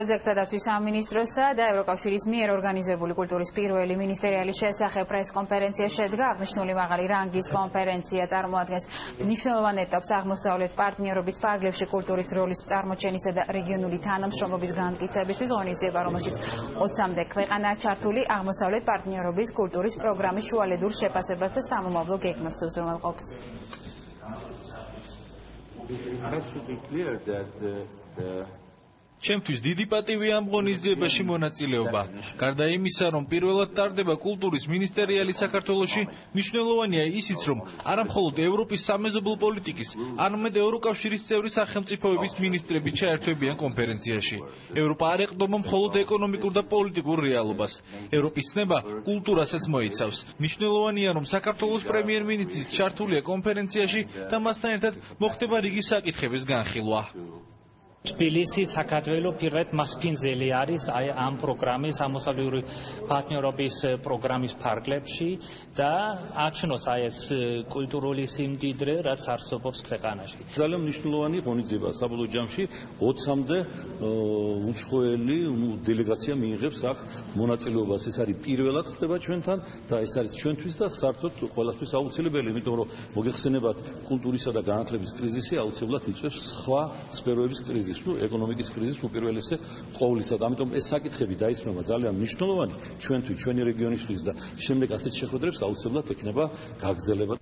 ზეგთადაცვის სამინისტროსა და ევროკავშირის მიერ ორგანიზებული კულტურის პირველი მინისტერიალის შესახებ პრეს-კონფერენცია შედგა. აღნიშნული მაღალი რანგის კონფერენცია წარმოადგენს მნიშვნელოვან ეტაპს აღმოსავლეთ პარტნიორობის ფარგლებში კულტურის როლის წარმოჩენისა და რეგიონული თანამშრომლობის განმტკიცებისთვის. ღონისძიება, რომელშიც 20-მდე ქვეყანაა ჩართული, აღმოსავლეთ პარტნიორობის კულტურის პროგრამის შუალედურ შეფასებას და სამომავლო გეგმებს უზრუნველყოფს. ჩემთვის დიდი პატივია ამ ღონისძიებაში მონაწილეობა. გარდა იმისა, რომ პირველად ტარდება კულტურის მინისტერიალი საქართველოში, მნიშვნელოვანია ისიც, რომ არა მხოლოდ ევროპის სამეზობლო პოლიტიკის, არამედ ევროკავშირის წევრი სახელმწიფოების მინისტრები ჩაერთვებიან კონფერენციაში. ევროპა არ ეყრდნობა მხოლოდ ეკონომიკურ და პოლიტიკურ რეალობას. ევროპის ცნება კულტურასაც მოიცავს. მნიშვნელოვანია, რომ საქართველოს პრემიერ-მინისტრიც ჩართულია კონფერენციაში და მასთან ერთად მოხდება რიგი საკითხების განხილვა. თბილისი საქართველო პირველად მასპინძელი არის ამ პროგრამის აღმოსავლური პარტნიორობის პროგრამის ფარგლებში და აჩნოს ეს კულტურული სიმდიდრე, რაც არსებობს ქვეყანაში. ძალიან მნიშვნელოვანი ღონისძიება საბოლოო ჯამში 20-მდე უცხოელი დელეგაცია მიიღებს აქ მონაწილეობას. ეს არის პირველად ხდება ჩვენთან და ეს არის ჩვენთვის და საერთოდ ყველასთვის აუცილებელი, იმიტომ რომ მოგეხსენებათ კულტურისა და განათლების კრიზისი აუცილებლად იწვევს სხვა სფეროების კრიზისს. ეკონომიკის კრიზისს უპირველესე ყოვლისა და ამიტომ ეს საკითხები დაისმება ძალიან მნიშვნელოვანი ჩვენთვის, ჩვენი რეგიონისთვის და შემდეგ ასეთ შეხვედრებს აუცილებლად ექნება გაგრძელება.